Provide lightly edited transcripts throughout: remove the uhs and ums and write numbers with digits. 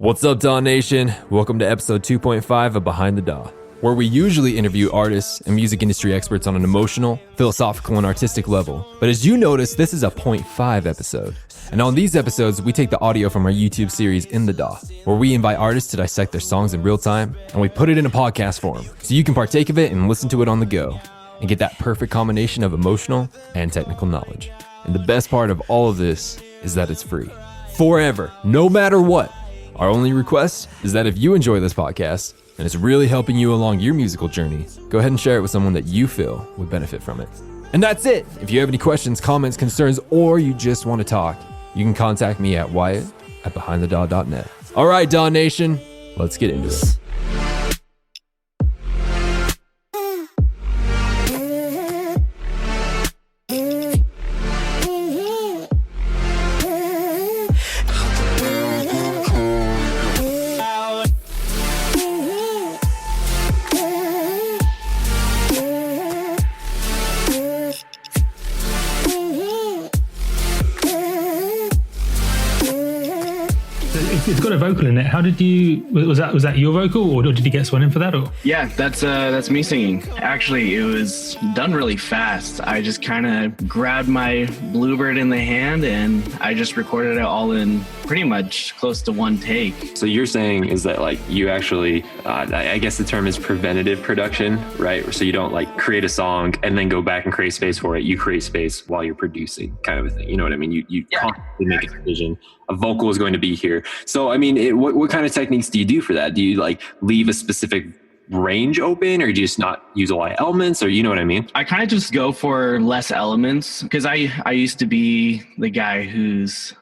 What's up, DAW Nation? Welcome to episode 2.5 of Behind the DAW, where we usually interview artists and music industry experts on an emotional, philosophical, and artistic level. But as you notice, this is a 0.5 episode. And on these episodes, we take the audio from our YouTube series In the DAW, where we invite artists to dissect their songs in real time, and we put it in a podcast form, so you can partake of it and listen to it on the go, and get that perfect combination of emotional and technical knowledge. And the best part of all of this is that it's free. Forever, no matter what. Our only request is that if you enjoy this podcast and it's really helping you along your musical journey, go ahead and share it with someone that you feel would benefit from it. And that's it. If you have any questions, comments, concerns, or you just want to talk, you can contact me at Wyatt@BehindTheDAW.net. All right, DAW Nation, let's get into it. It's got a vocal in it. How did you? Was that your vocal, or did you get someone in for that? Or yeah, that's me singing. Actually, it was done really fast. I just kind of grabbed my Bluebird in the hand and I just recorded it all in pretty much close to one take. So you're saying is that like you actually, I guess the term is preventative production, right? So you don't like create a song and then go back and create space for it. You create space while you're producing, kind of a thing. You know what I mean? You constantly make a decision. A vocal is going to be here. So, I mean, what kind of techniques do you do for that? Do you like leave a specific range open, or do you just not use a lot of elements, or you know what I mean? I kind of just go for less elements because I used to be the guy who's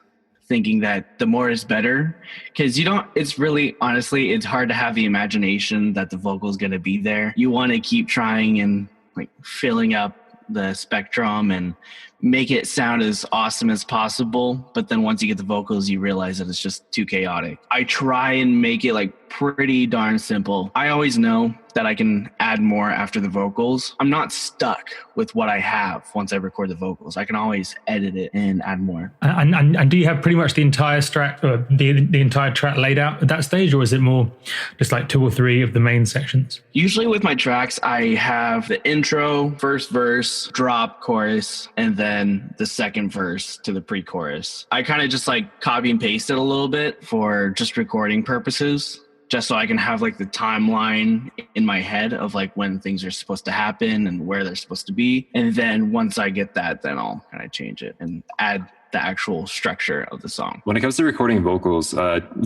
thinking that the more is better, because it's really, honestly, it's hard to have the imagination that the vocal is going to be there. You want to keep trying and like filling up the spectrum and make it sound as awesome as possible. But then once you get the vocals, you realize that it's just too chaotic. I try and make it like pretty darn simple. I always know that I can add more after the vocals. I'm not stuck with what I have once I record the vocals. I can always edit it and add more. And do you have pretty much the entire track, or the entire track laid out at that stage, or is it more just like two or three of the main sections? Usually with my tracks, I have the intro, first verse, drop, chorus, and then the second verse to the pre-chorus. I kind of just like copy and paste it a little bit for just recording purposes, just so I can have like the timeline in my head of like when things are supposed to happen and where they're supposed to be. And then once I get that, then I'll kind of change it and add the actual structure of the song. When it comes to recording vocals,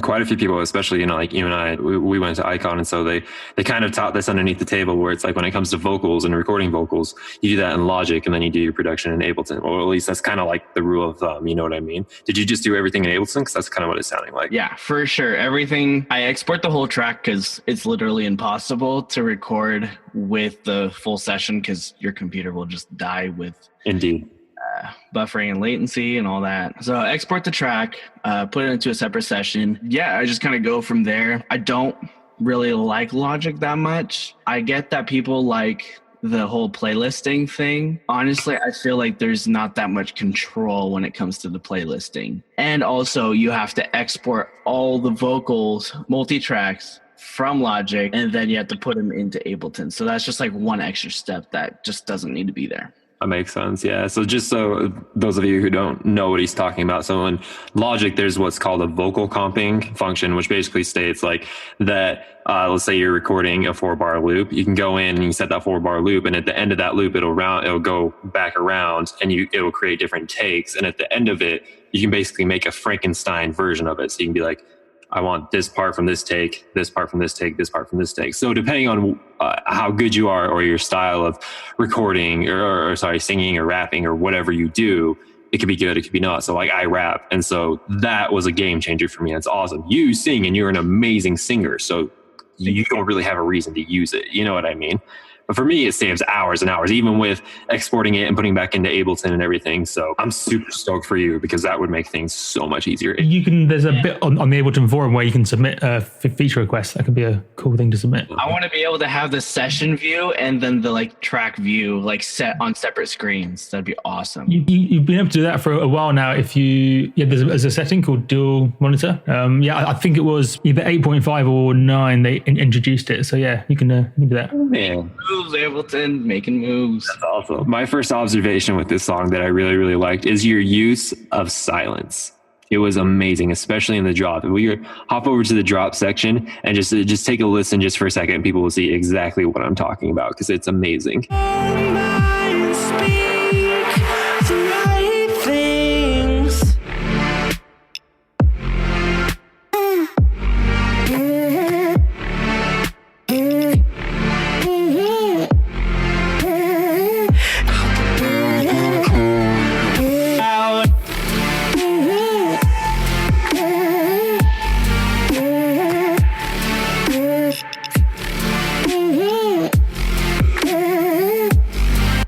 quite a few people, especially, like you and I, we went to Icon, and so they kind of taught this underneath the table, where it's like when it comes to vocals and recording vocals, you do that in Logic and then you do your production in Ableton, or at least that's kind of like the rule of thumb, you know what I mean? Did you just do everything in Ableton? Because that's kind of what it's sounding like. Yeah, for sure. Everything. I export the whole track because it's literally impossible to record with the full session because your computer will just die with Indeed. Buffering and latency and all that. So I export the track, put it into a separate session. Yeah, I just kind of go from there. I don't really like Logic that much. I get that people like the whole playlisting thing. Honestly, I feel like there's not that much control when it comes to the playlisting. And also you have to export all the vocals, multi-tracks from Logic, and then you have to put them into Ableton. So that's just like one extra step that just doesn't need to be there. That makes sense. Yeah. So just so those of you who don't know what he's talking about. So in Logic, there's what's called a vocal comping function, which basically states like that, let's say you're recording a 4-bar loop. You can go in and you set that 4-bar loop, and at the end of that loop, it'll go back around and it will create different takes. And at the end of it, you can basically make a Frankenstein version of it. So you can be like, I want this part from this take, this part from this take, this part from this take. So depending on how good you are, or your style of recording or singing or rapping or whatever you do, it could be good, it could be not. So like I rap. And so that was a game changer for me. It's awesome. You sing and you're an amazing singer. So you don't really have a reason to use it. You know what I mean? But for me, it saves hours and hours, even with exporting it and putting it back into Ableton and everything. So I'm super stoked for you because that would make things so much easier. There's a bit on the Ableton forum where you can submit a feature request. That could be a cool thing to submit. I want to be able to have the session view and then the like track view like set on separate screens. That'd be awesome. You've been able to do that for a while now. There's a setting called dual monitor. I think it was either 8.5 or 9 they introduced it. So yeah, you can do that. Man. Moves, Ableton, making moves. That's awesome. My first observation with this song that I really, really liked is your use of silence. It was amazing, especially in the drop. If we hop over to the drop section and just take a listen just for a second, people will see exactly what I'm talking about because it's amazing.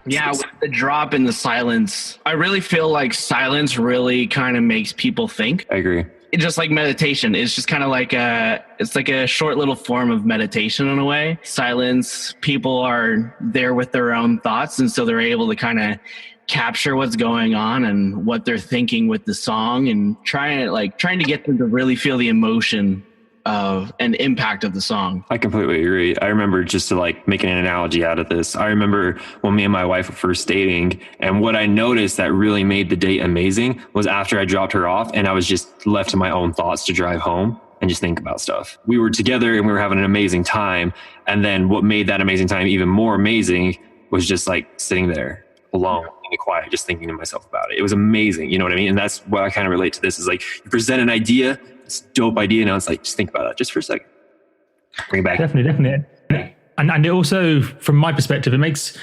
Yeah, with the drop in the silence, I really feel like silence really kind of makes people think. I agree. It's just like meditation. It's just kind of like it's like a short little form of meditation in a way. Silence, people are there with their own thoughts, and so they're able to kind of capture what's going on and what they're thinking with the song, and trying to get them to really feel the emotion of an impact of the song. I completely agree. I remember, just to like make an analogy out of this, I remember when me and my wife were first dating, and what I noticed that really made the date amazing was after I dropped her off and I was just left to my own thoughts to drive home and just think about stuff. We were together and we were having an amazing time. And then what made that amazing time even more amazing was just like sitting there alone in the quiet, just thinking to myself about it. It was amazing. You know what I mean? And that's what I kind of relate to this, is like you present an idea, it's a dope idea. Now it's like, just think about it just for a second. Bring it back. Definitely. And it also, from my perspective, it makes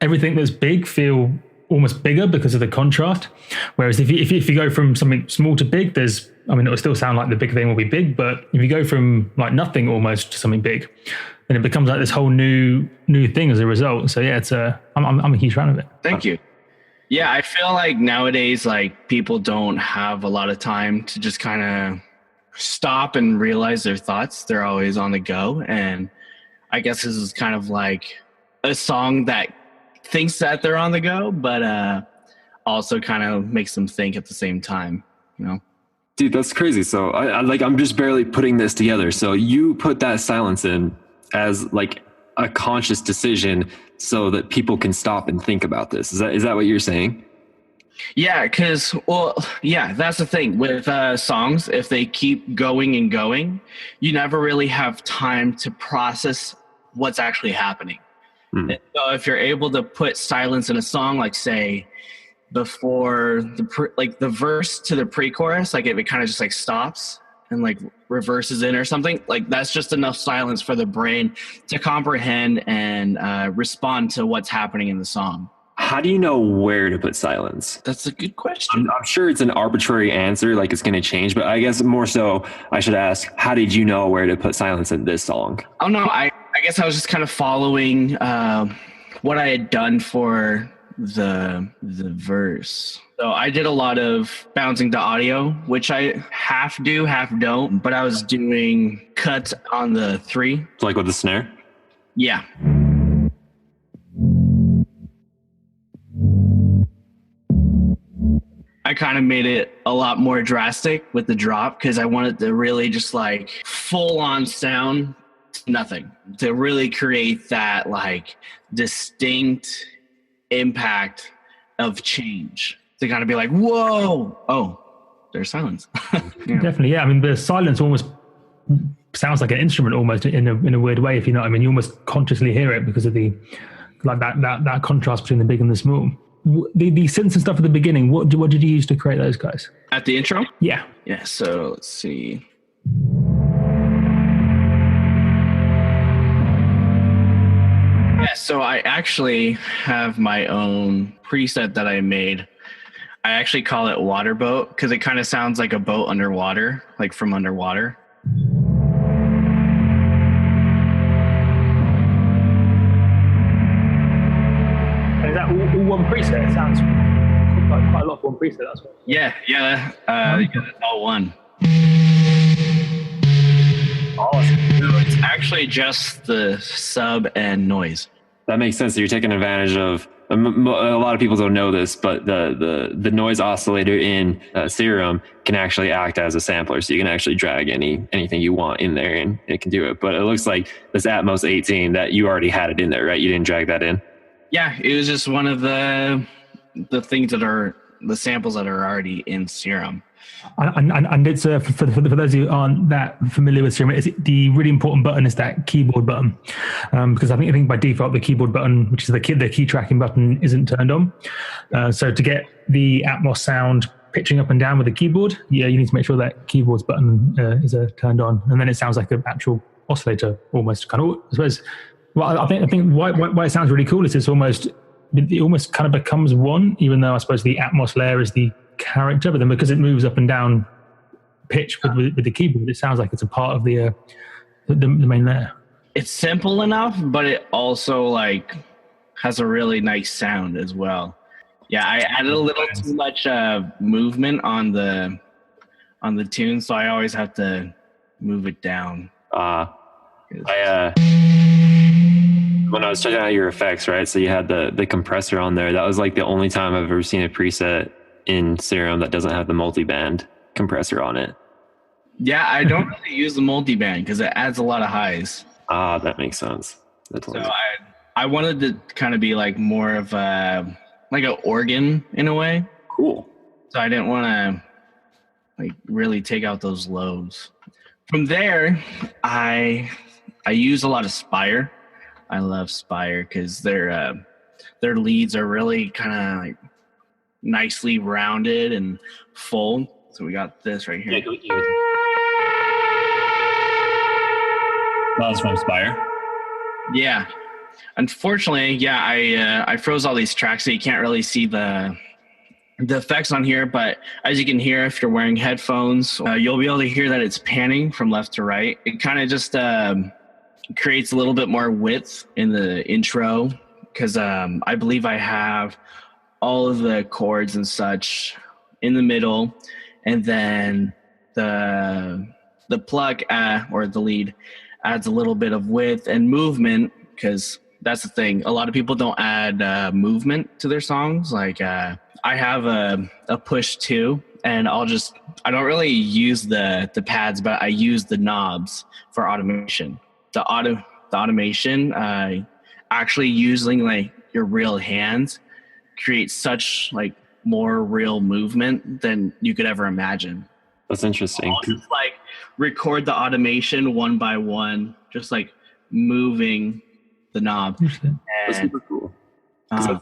everything that's big feel almost bigger because of the contrast. Whereas if you go from something small to big, it'll still sound like the big thing will be big, but if you go from like nothing almost to something big, then it becomes like this whole new thing as a result. So yeah, I'm a huge fan of it. Thank you. Yeah, I feel like nowadays, like people don't have a lot of time to just kind of stop and realize their thoughts. They're always on the go. And I guess this is kind of like a song that thinks that they're on the go, but also kind of makes them think at the same time, you know? Dude, that's crazy. So I'm just barely putting this together. So you put that silence in as like a conscious decision so that people can stop and think about this. Is that what you're saying? Yeah, because, that's the thing with songs. If they keep going and going, you never really have time to process what's actually happening. So if you're able to put silence in a song, like say before the verse to the pre-chorus, like if it kind of just like stops and like reverses in or something, like that's just enough silence for the brain to comprehend and respond to what's happening in the song. How do you know where to put silence? That's a good question. I'm sure it's an arbitrary answer, like it's going to change, but I guess more so I should ask, how did you know where to put silence in this song? Oh no, I guess I was just kind of following what I had done for the verse. So I did a lot of bouncing to audio, which I half do, half don't, but I was doing cuts on the 3. Like with the snare? Yeah. I kind of made it a lot more drastic with the drop because I wanted to really just like full on sound to nothing, to really create that like distinct impact of change, to kind of be like, whoa, oh, there's silence. Yeah. Definitely, yeah. I mean, the silence almost sounds like an instrument almost in a weird way, if you know what I mean. You almost consciously hear it because of the like that contrast between the big and the small. The synths and stuff at the beginning, what did you use to create those guys? At the intro? Yeah. Yeah, so let's see. Yeah, so I actually have my own preset that I made. I actually call it Water Boat because it kind of sounds like a boat underwater, like from underwater. one preset. It sounds quite a lot for one preset. That's what. Yeah. It's all one. No, it's actually just the sub and noise. That makes sense. So you're taking advantage of a lot of people don't know this, but the noise oscillator in Serum can actually act as a sampler, so you can actually drag anything you want in there, and it can do it. But it looks like this Atmos 18 that you already had it in there, right? You didn't drag that in. Yeah, it was just one of the things that are the samples that are already in Serum. And it's for those who aren't that familiar with Serum, the really important button is that keyboard button, because I think by default the keyboard button, which is the key tracking button, isn't turned on. So to get the Atmos sound pitching up and down with the keyboard, you need to make sure that keyboard's button is turned on, and then it sounds like an actual oscillator almost. Kind of, I suppose. Well, I think why it sounds really cool is it almost kind of becomes one, even though I suppose the Atmos layer is the character, but then because it moves up and down pitch with the keyboard, it sounds like it's a part of the main layer. It's simple enough, but it also like has a really nice sound as well. Yeah, I added a little too much movement on the tune, so I always have to move it down. When I was checking out your effects, right? So you had the compressor on there. That was like the only time I've ever seen a preset in Serum that doesn't have the multi-band compressor on it. Yeah, I don't really use the multi-band because it adds a lot of highs. That makes sense. So I wanted to kind of be like more of like an organ in a way. Cool. So I didn't want to like really take out those lows. From there, I use a lot of Spire. I love Spire because their leads are really kind of like nicely rounded and full. So we got this right here. That was from Spire. Yeah. Unfortunately, I froze all these tracks, so you can't really see the effects on here. But as you can hear, if you're wearing headphones, you'll be able to hear that it's panning from left to right. It kind of just creates a little bit more width in the intro because I believe I have all of the chords and such in the middle, and then the plug or the lead adds a little bit of width and movement, because that's the thing. A lot of people don't add movement to their songs. Like I have a push 2, and I don't really use the pads, but I use the knobs for automation. The automation, actually using like your real hands creates such like more real movement than you could ever imagine. That's interesting. I'll just like record the automation one by one, just like moving the knob. That's super cool. So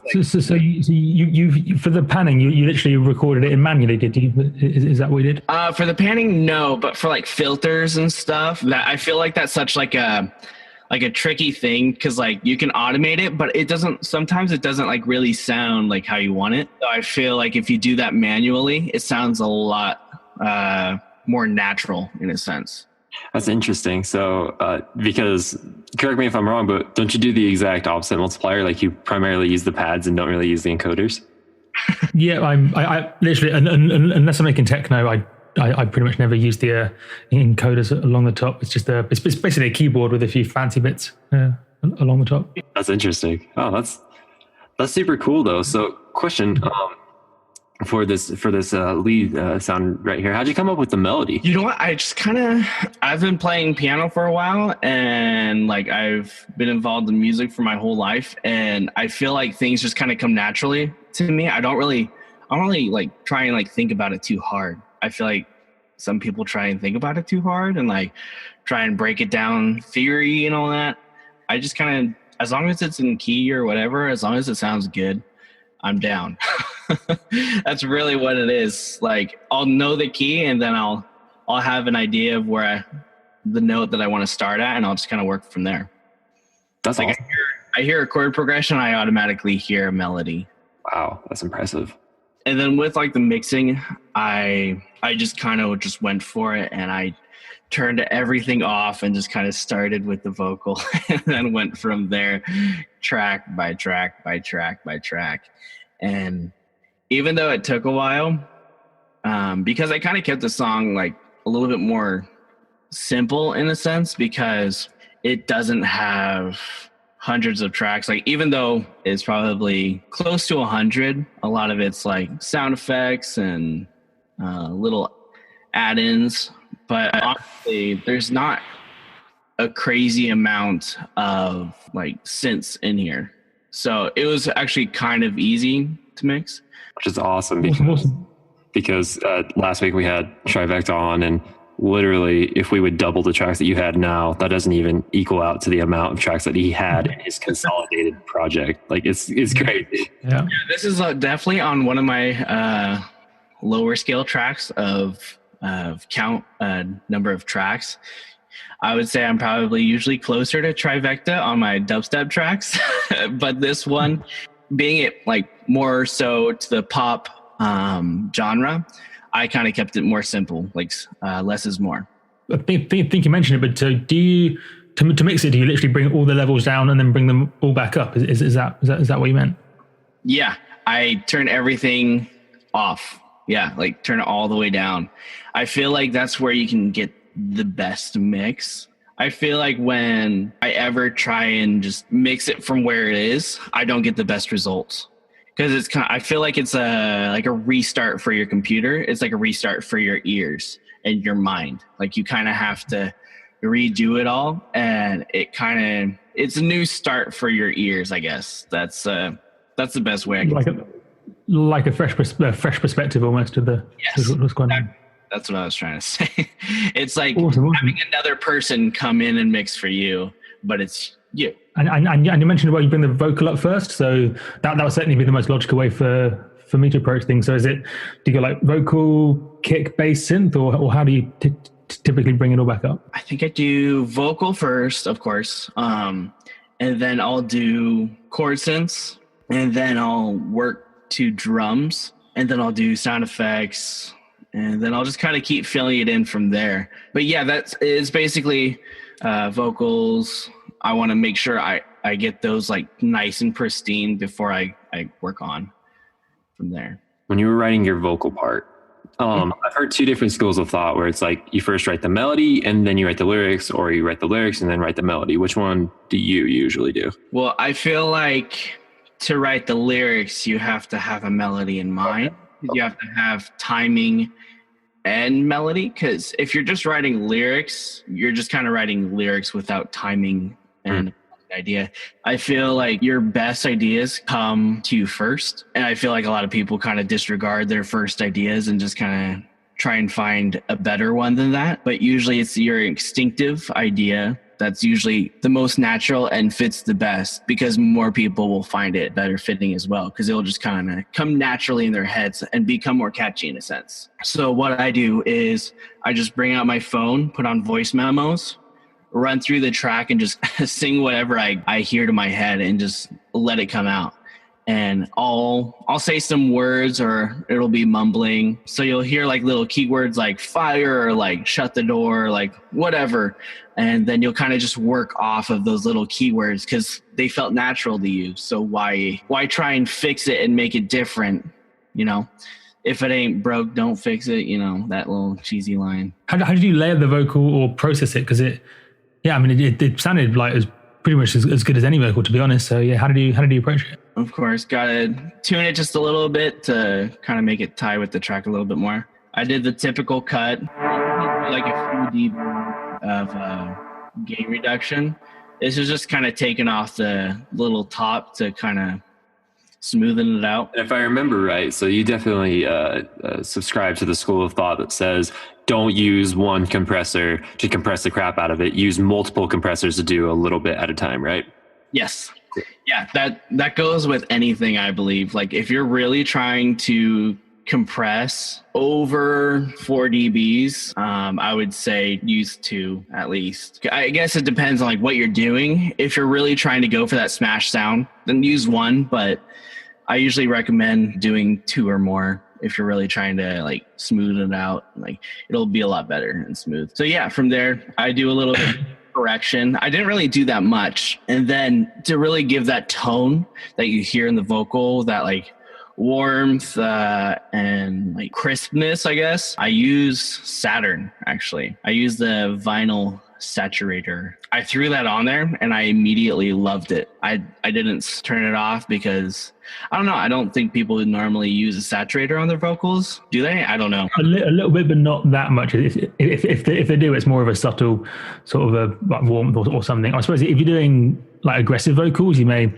you for the panning, you literally recorded it in manually, did you? Is that what you did? For the panning, no, but for like filters and stuff, that I feel like that's such like a tricky thing, because like you can automate it, but sometimes it doesn't like really sound like how you want it. So I feel like if you do that manually, it sounds a lot more natural in a sense. That's interesting. So, because, correct me if I'm wrong, but don't you do the exact opposite multiplier? Like you primarily use the pads and don't really use the encoders? Yeah, I literally, unless I'm making techno, I pretty much never use the encoders along the top. It's just it's basically a keyboard with a few fancy bits along the top. That's interesting. Oh, that's super cool though. So, question. For this lead sound right here, how'd you come up with the melody? You know what? I've been playing piano for a while, and like I've been involved in music for my whole life, and I feel like things just kind of come naturally to me. I don't really like try and like think about it too hard. I feel like some people try and think about it too hard and like try and break it down theory and all that. I just kind of, as long as it's in key or whatever, as long as it sounds good, I'm down. That's really what it is. Like I'll know the key, and then I'll have an idea of the note that I want to start at, and I'll just kind of work from there. That's like awesome. I hear a chord progression, I automatically hear a melody. Wow, that's impressive. And then with like the mixing, I just kind of just went for it, and I turned everything off and just kind of started with the vocal and then went from there track by track by track by track. And even though it took a while, because I kind of kept the song like a little bit more simple in a sense, because it doesn't have hundreds of tracks. Like, even though it's probably close to 100, a lot of it's like sound effects and little add-ins. But honestly, there's not a crazy amount of like synths in here. So it was actually kind of easy to mix. Which is awesome because last week we had Trivecta on, and literally if we would double the tracks that you had now, that doesn't even equal out to the amount of tracks that he had in his consolidated project. Like it's crazy. Yeah. This is definitely on one of my lower scale tracks of count number of tracks. I would say I'm probably usually closer to Trivecta on my dubstep tracks, but this one, being it like more so to the pop genre, I kind of kept it more simple, like less is more. I think you mentioned it, but do you to mix it? Do you literally bring all the levels down and then bring them all back up? Is that what you meant? Yeah, I turn everything off. Yeah, like turn it all the way down. I feel like that's where you can get the best mix. I feel like when I ever try and just mix it from where it is, I don't get the best results, because it's kind of, I feel like it's like a restart for your computer. It's like a restart for your ears and your mind. Like you kind of have to redo it all, and it's a new start for your ears, I guess. That's the best way I can like a fresh perspective almost to the what's going on. That's what I was trying to say. It's like awesome. having another person come in and mix for you, but it's you. And you mentioned about you bring the vocal up first, so that would certainly be the most logical way for me to approach things. So do you go like vocal, kick, bass, synth, or how do you typically bring it all back up? I think I do vocal first, of course, and then I'll do chord synths, and then I'll work to drums, and then I'll do sound effects, and then I'll just kind of keep filling it in from there. But yeah, it's basically vocals. I want to make sure I get those like nice and pristine before I work on from there. When you were writing your vocal part, I've heard two different schools of thought where it's like you first write the melody and then you write the lyrics, or you write the lyrics and then write the melody. Which one do you usually do? Well, I feel like to write the lyrics, you have to have a melody in mind. You have to have timing and melody, because if you're just writing lyrics, you're just kind of writing lyrics without timing and idea. I feel like your best ideas come to you first, and I feel like a lot of people kind of disregard their first ideas and just kind of try and find a better one than that. But usually it's your instinctive idea that's usually the most natural and fits the best, because more people will find it better fitting as well, because it'll just kind of come naturally in their heads and become more catchy in a sense. So what I do is I just bring out my phone, put on voice memos, run through the track, and just sing whatever I hear to my head and just let it come out. And I'll say some words, or it'll be mumbling. So you'll hear like little keywords like fire, or like shut the door, like whatever. And then you'll kind of just work off of those little keywords because they felt natural to you. So why try and fix it and make it different? You know, if it ain't broke, don't fix it. You know, that little cheesy line. How did you layer the vocal or process it? Because it sounded like it was pretty much as good as any vocal, to be honest. So yeah, how did you approach it? Of course, gotta tune it just a little bit to kind of make it tie with the track a little bit more. I did the typical cut, like a few dB of gain reduction. This is just kind of taking off the little top to kind of smoothing it out. If I remember right, so you definitely subscribe to the school of thought that says don't use one compressor to compress the crap out of it. Use multiple compressors to do a little bit at a time, right? Yes. Yeah, that goes with anything, I believe. Like if you're really trying to compress over 4 dBs, I would say use 2 at least. I guess it depends on like what you're doing. If you're really trying to go for that smash sound, then use 1, but I usually recommend doing 2 or more. if you're really trying to like smooth it out, like it'll be a lot better and smooth. So yeah, from there I do a little bit of correction. I didn't really do that much. And then to really give that tone that you hear in the vocal, that like warmth and like crispness, I guess, I use Saturn. Actually, I use the vinyl saturator. I threw that on there and I immediately loved it. I didn't turn it off because I don't know. I don't think people would normally use a saturator on their vocals. Do they? I don't know. A little bit, but not that much. If they do, it's more of a subtle sort of a like warmth or something. I suppose if you're doing like aggressive vocals, you may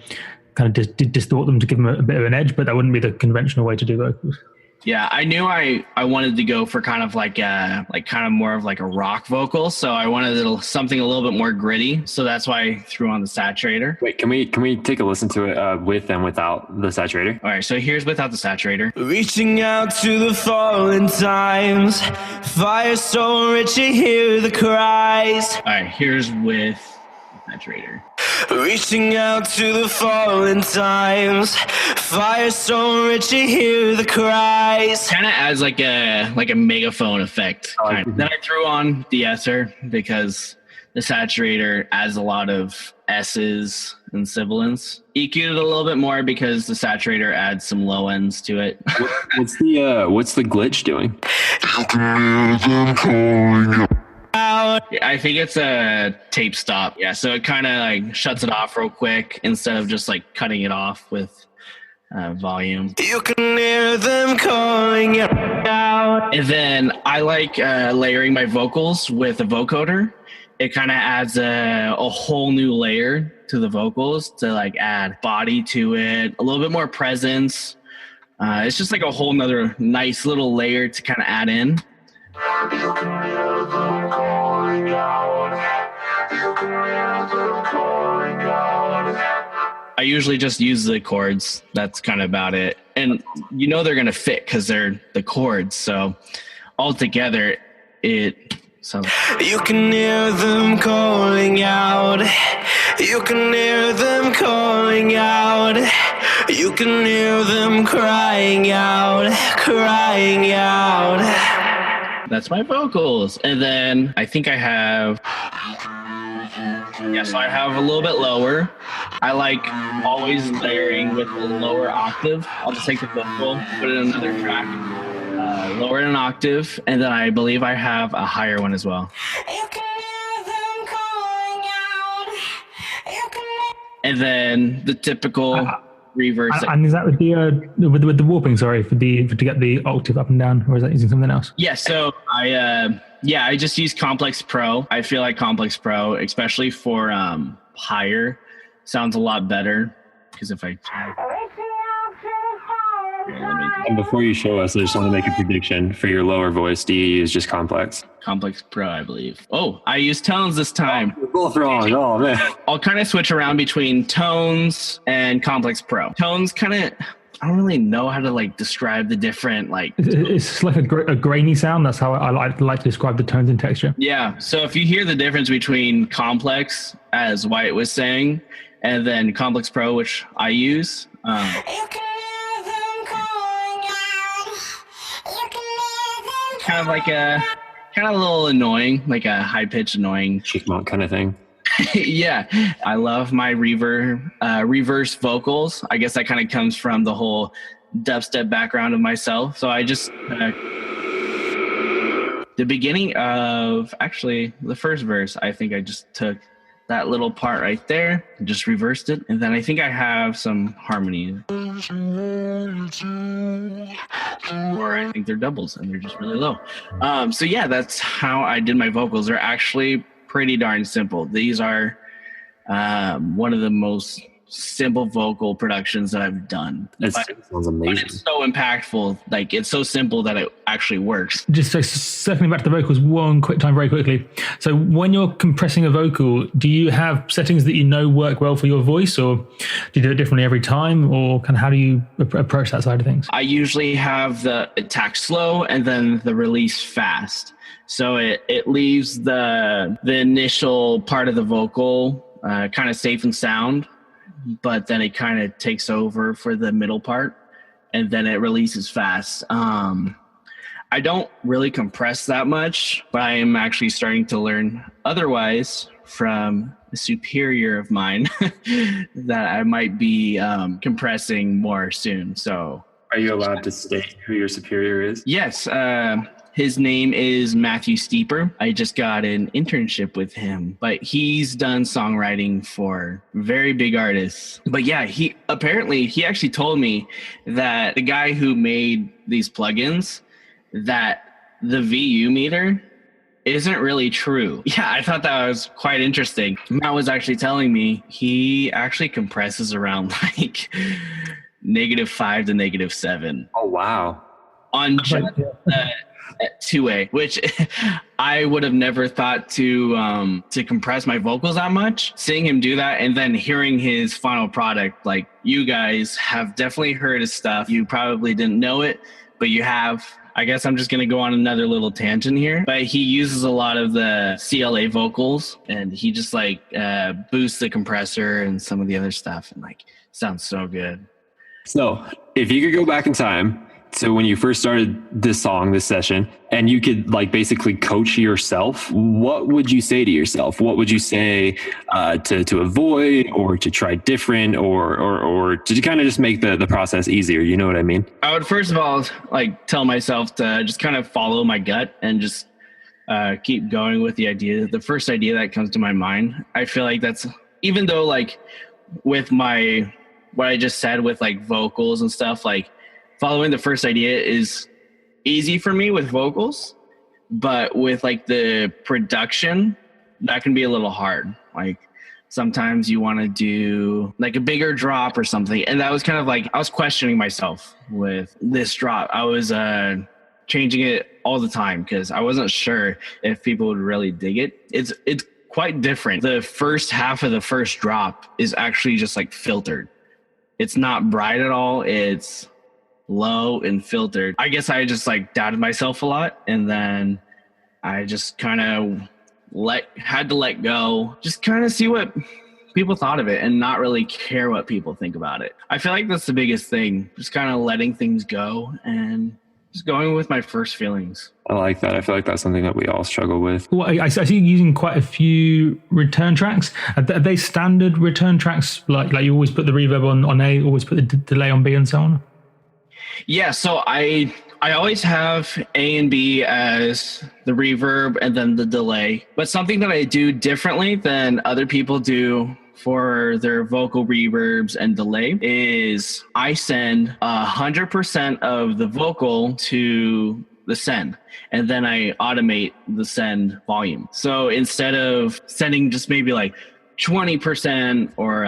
kind of distort them to give them a bit of an edge, but that wouldn't be the conventional way to do vocals. Yeah, I knew I wanted to go for kind of like kind of more of like a rock vocal, so I wanted something a little bit more gritty. So that's why I threw on the saturator. Wait, can we take a listen to it with and without the saturator? All right, so here's without the saturator. Reaching out to the fallen times, fire so rich you hear the cries. All right, here's with the saturator. Reaching out to the fallen times, fire so rich you hear the cries. Kind of adds like a megaphone effect. Then I threw on de-esser because the saturator adds a lot of S's and sibilants. EQ'd it a little bit more because the saturator adds some low ends to it. What's the glitch doing? I think it's a tape stop. Yeah, so it kind of like shuts it off real quick instead of just like cutting it off with volume. You can hear them calling out. And then I like layering my vocals with a vocoder. It kind of adds a whole new layer to the vocals to like add body to it, a little bit more presence. It's just like a whole nother nice little layer to kind of add in. I usually just use the chords. That's kind of about it. And you know they're going to fit because they're the chords. So altogether, it sounds... You can hear them calling out. You can hear them calling out. You can hear them crying out, crying out. That's my vocals. And then I think I have... Yeah, so I have a little bit lower. I like always layering with a lower octave. I'll just take the vocal, put it in another track, lower it an octave, and then I believe I have a higher one as well. And then the typical reverse. And is that with the warping? Sorry, to get the octave up and down, or is that using something else? Yeah, so I just use Complex Pro. I feel like Complex Pro, especially for higher, sounds a lot better. Because if I... And before you show us, I just want to make a prediction for your lower voice. Do you use just Complex? Complex Pro, I believe. Oh, I use Tones this time. You're both wrong. Oh, man. I'll kind of switch around between Tones and Complex Pro. Tones kind of... I don't really know how to like describe the different like. It's like a grainy sound. That's how I like to describe the tones and texture. Yeah. So if you hear the difference between Complex, as Wyatt was saying, and then Complex Pro, which I use. Kind of like a little annoying, like a high pitched annoying Chipmunk kind of thing. Yeah, I love my reverse vocals. I guess that kind of comes from the whole dubstep background of myself. So I just the beginning of actually the first verse, I think I just took that little part right there, just reversed it, and then I think I have some harmony. Or I think they're doubles and they're just really low. So yeah, that's how I did my vocals. They're actually pretty darn simple. These are one of the most simple vocal productions that I've done. That sounds amazing. But it's so impactful. Like it's so simple that it actually works. Just circling back to the vocals one quick time very quickly. So when you're compressing a vocal, do you have settings that you know work well for your voice, or do you do it differently every time, or kind of how do you approach that side of things? I usually have the attack slow and then the release fast. So it leaves the initial part of the vocal kind of safe and sound, but then it kind of takes over for the middle part. and then it releases fast. I don't really compress that much, but I am actually starting to learn otherwise from a superior of mine that I might be compressing more soon. So, are you allowed to state who your superior is? Yes. His name is Matthew Steeper. I just got an internship with him, but he's done songwriting for very big artists. But yeah, he actually told me that the guy who made these plugins, that the VU meter isn't really true. Yeah, I thought that was quite interesting. Matt was actually telling me he actually compresses around like -5 to -7. Oh, wow. On just 2A, which I would have never thought to compress my vocals that much. Seeing him do that and then hearing his final product, like, you guys have definitely heard his stuff. You probably didn't know it, but you have. I guess I'm just going to go on another little tangent here, but he uses a lot of the CLA vocals, and he just like boosts the compressor and some of the other stuff, and like sounds so good. So if you could go back in time to when you first started this session, and you could like basically coach yourself, what would you say to yourself? What would you say to avoid, or to try different, or to kind of just make the process easier? You know what I mean? I would first of all like tell myself to just kind of follow my gut and just keep going with the first idea that comes to my mind. I feel like that's, even though like with what I just said with like vocals and stuff, like following the first idea is easy for me with vocals, but with like the production, that can be a little hard. Like sometimes you want to do like a bigger drop or something. And that was kind of like, I was questioning myself with this drop. I was changing it all the time because I wasn't sure if people would really dig it. It's quite different. The first half of the first drop is actually just like filtered. It's not bright at all. It's low and filtered. I guess I just like doubted myself a lot, and then I just kind of had to let go, just kind of see what people thought of it and not really care what people think about it. I feel like that's the biggest thing, just kind of letting things go and just going with my first feelings. I like that. I feel like that's something that we all struggle with. Well, I see you using quite a few return tracks. Are they standard return tracks? Like you always put the reverb on A, always put the delay on B, and so on? Yeah, so I always have A and B as the reverb and then the delay. But something that I do differently than other people do for their vocal reverbs and delay is I send 100% of the vocal to the send, and then I automate the send volume. So instead of sending just maybe like 20% or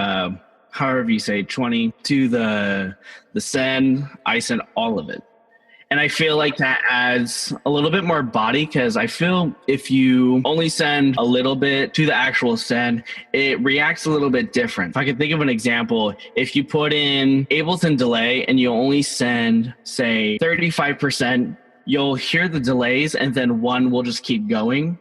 however you say 20 to the send, I send all of it. And I feel like that adds a little bit more body, because I feel if you only send a little bit to the actual send, it reacts a little bit different. If I could think of an example, if you put in Ableton delay and you only send, say, 35%, you'll hear the delays and then one will just keep going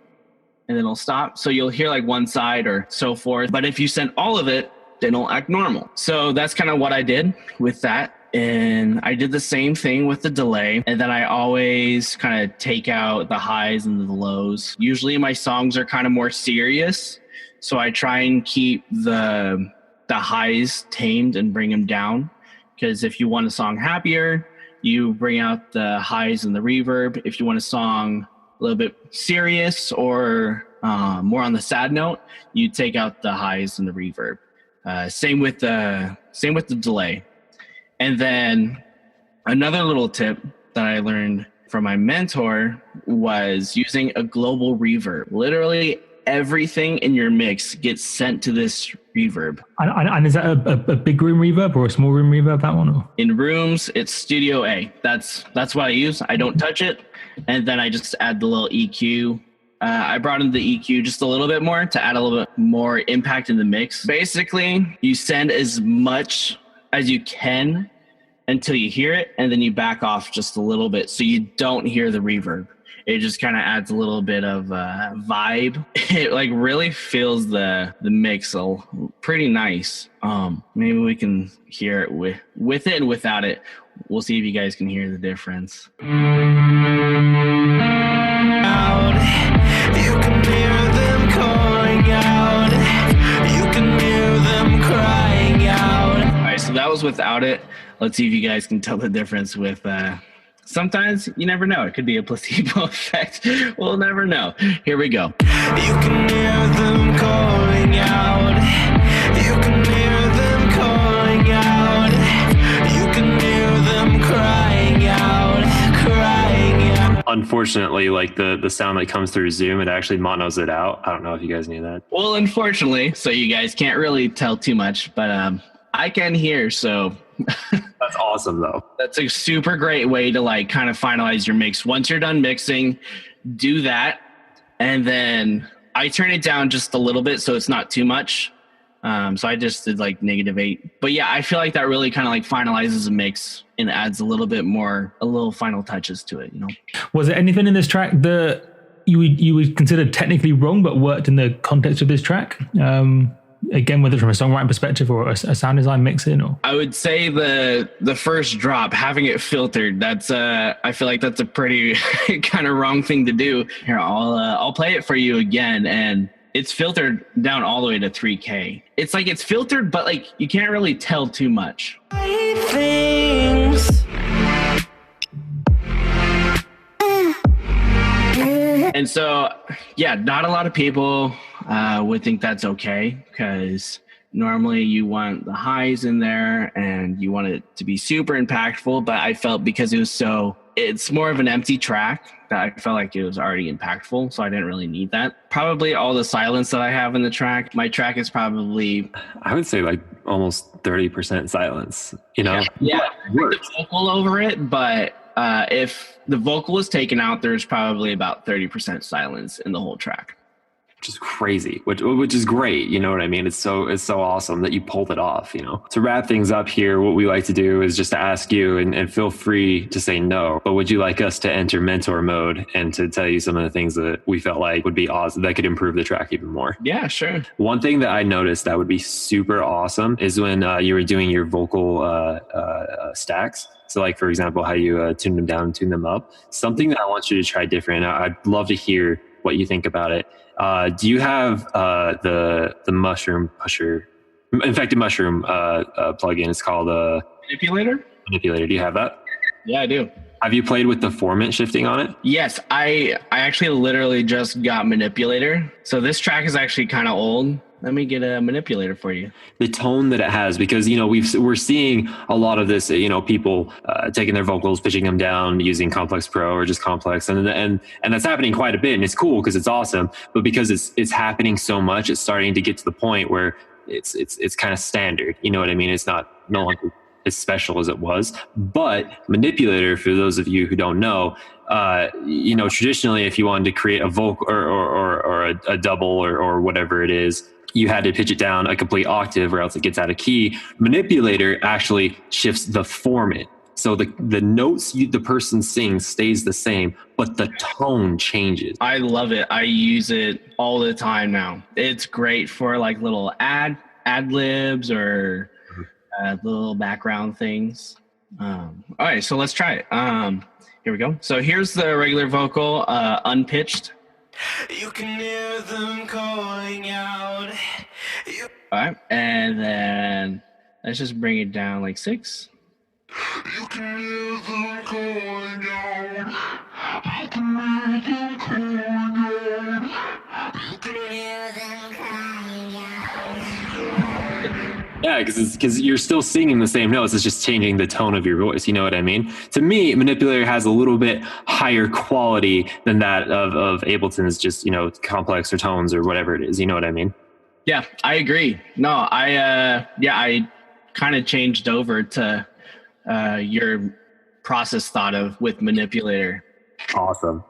and then it'll stop. So you'll hear like one side or so forth. But if you send all of it, then it'll act normal. So that's kind of what I did with that. And I did the same thing with the delay. And then I always kind of take out the highs and the lows. Usually my songs are kind of more serious, so I try and keep the highs tamed and bring them down. Because if you want a song happier, you bring out the highs and the reverb. If you want a song a little bit serious or more on the sad note, you take out the highs and the reverb. Same with the delay. And then another little tip that I learned from my mentor was using a global reverb. Literally everything in your mix gets sent to this reverb. And is that a big room reverb or a small room reverb, that one? Or? In rooms, it's Studio A. That's what I use. I don't touch it. And then I just add the little EQ. I brought in the EQ just a little bit more to add a little bit more impact in the mix. Basically, you send as much as you can until you hear it, and then you back off just a little bit so you don't hear the reverb. it just kind of adds a little bit of vibe. It like really feels the mix pretty nice. Maybe we can hear it with it and without it. We'll see if you guys can hear the difference. You can hear them calling out. You can hear them crying out. All right, so that was without it. Let's see if you guys can tell the difference with. Sometimes you never know. It could be a placebo effect. We'll never know. Here we go. You can hear them calling out. You can hear them calling out. You can hear them crying out, crying out. Unfortunately, like the sound that comes through Zoom, it actually monos it out. I don't know if you guys knew that. Well, unfortunately, so you guys can't really tell too much, but I can hear, so That's awesome though. that's a super great way to like kind of finalize your mix. Once you're done mixing, do that, and then I turn it down just a little bit so it's not too much. So I just did like -8. But yeah, I feel like that really kind of like finalizes a mix and adds a little final touches to it, you know? Was there anything in this track that you would consider technically wrong but worked in the context of this track? Again, whether from a songwriting perspective or a sound design mixing, or I would say the first drop, having it filtered, that's I feel like that's a pretty kind of wrong thing to do. Here, I'll play it for you again, and it's filtered down all the way to 3K. It's like it's filtered, but like you can't really tell too much. Things. And so, yeah, not a lot of people would think that's okay, because normally you want the highs in there and you want it to be super impactful. But I felt because it's more of an empty track that I felt like it was already impactful. So I didn't really need that. Probably all the silence that I have in the track, my track is probably, I would say like almost 30% silence, you know? yeah, the vocal over it. But if the vocal is taken out, there's probably about 30% silence in the whole track. Which is crazy, which is great. You know what I mean? It's so awesome that you pulled it off, you know? To wrap things up here, what we like to do is just to ask you, and feel free to say no, but would you like us to enter mentor mode and to tell you some of the things that we felt like would be awesome, that could improve the track even more? Yeah, sure. One thing that I noticed that would be super awesome is when you were doing your vocal stacks. So like, for example, how you tune them down and tune them up. Something that I want you to try different. I'd love to hear what you think about it. Do you have the mushroom pusher, infected mushroom plugin? It's called Manipulator. Do you have that? Yeah, I do. Have you played with the formant shifting on it? Yes, I actually literally just got Manipulator. So this track is actually kind of old. Let me get a Manipulator for you. The tone that it has, because, you know, we're seeing a lot of this, you know, people taking their vocals, pitching them down using Complex Pro or just Complex. And that's happening quite a bit. And it's cool because it's awesome. But because it's happening so much, it's starting to get to the point where it's kind of standard. You know what I mean? It's no longer as special as it was. But Manipulator, for those of you who don't know, you know, traditionally, if you wanted to create a vocal or a double or whatever it is, you had to pitch it down a complete octave or else it gets out of key. Manipulator actually shifts the formant. So the notes the person sings stays the same, but the tone changes. I love it. I use it all the time now. It's great for like little ad libs or little background things. All right, so let's try it. Here we go. So here's the regular vocal, unpitched. You can hear them calling out. All right, and then let's just bring it down like 6. You can hear them calling out. You can hear them calling out. You can hear them calling out. Yeah, because you're still singing the same notes. It's just changing the tone of your voice. You know what I mean? To me, Manipulator has a little bit higher quality than that of Ableton's just, you know, complex or tones or whatever it is. You know what I mean? Yeah, I agree. No, I kind of changed over to your process thought of with Manipulator. Awesome.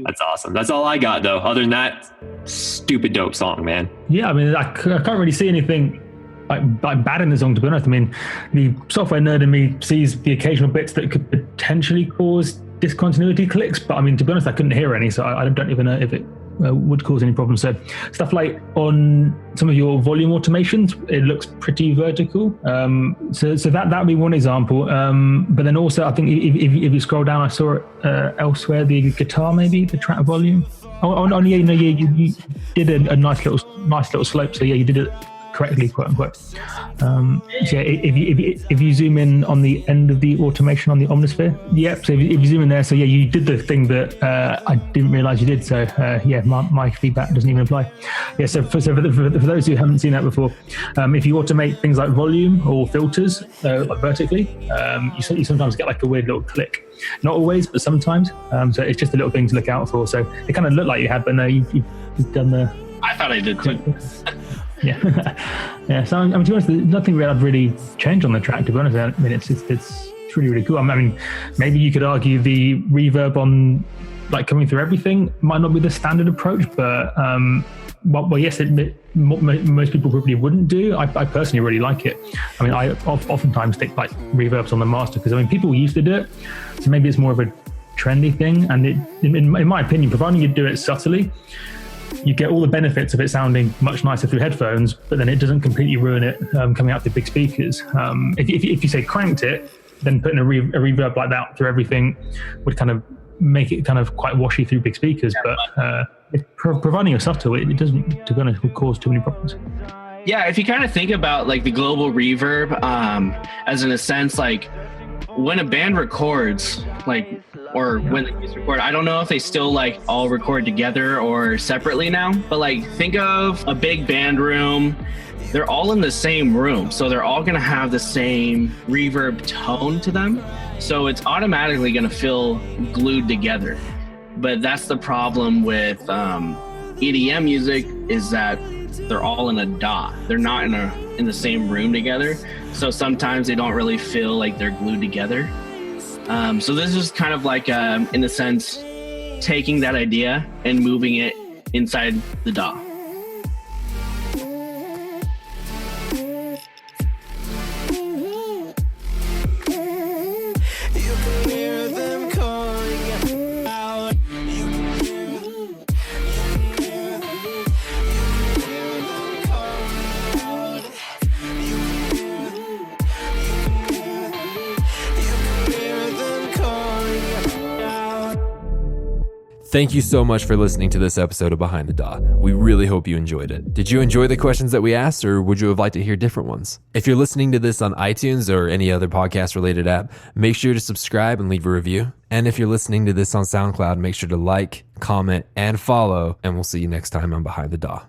That's awesome. That's all I got, though. Other than that, stupid dope song, man. yeah, I mean, I can't really see anything like bad in the song, to be honest. I mean, the software nerd in me sees the occasional bits that could potentially cause discontinuity clicks, but I mean, to be honest, I couldn't hear any, so I don't even know if it would cause any problems. So stuff like on some of your volume automations, it looks pretty vertical. So that would be one example. But then also, I think if you scroll down, I saw it elsewhere, the guitar, maybe the track volume. You did a nice little slope. So yeah, you did it correctly, quote unquote. So yeah, if you zoom in on the end of the automation on the Omnisphere, yep. So if you zoom in there, so yeah, you did the thing that I didn't realize you did. So yeah, my feedback doesn't even apply. Yeah. So for those who haven't seen that before, if you automate things like volume or filters like vertically, you sometimes get like a weird little click. Not always, but sometimes. So it's just a little thing to look out for. So it kind of looked like you had, but no, you've done the. I thought I did too. Yeah, yeah. So I mean, to be honest, there's nothing really I'd really change on the track. To be honest, I mean, it's really cool. I mean, maybe you could argue the reverb on like coming through everything might not be the standard approach, but well, yes, most people probably wouldn't do. I personally really like it. I mean, I oftentimes stick like reverbs on the master because I mean, people used to do it, so maybe it's more of a trendy thing. And in my opinion, providing you do it subtly, you get all the benefits of it sounding much nicer through headphones, but then it doesn't completely ruin it coming out through big speakers. If you say cranked it, then putting a reverb like that through everything would kind of make it kind of quite washy through big speakers. But providing you're subtle, it doesn't, to be honest, cause too many problems. Yeah, if you kind of think about like the global reverb, as in a sense, like when a band records, like, or when they used to record, I don't know if they still like all record together or separately now, but like think of a big band room. They're all in the same room, so they're all gonna have the same reverb tone to them. So it's automatically gonna feel glued together. But that's the problem with EDM music, is that they're all in a DAW. They're not in the same room together. So sometimes they don't really feel like they're glued together. So this is kind of like, in a sense, taking that idea and moving it inside the DAW. Thank you so much for listening to this episode of Behind the DAW. We really hope you enjoyed it. Did you enjoy the questions that we asked, or would you have liked to hear different ones? If you're listening to this on iTunes or any other podcast-related app, make sure to subscribe and leave a review. And if you're listening to this on SoundCloud, make sure to like, comment, and follow, and we'll see you next time on Behind the DAW.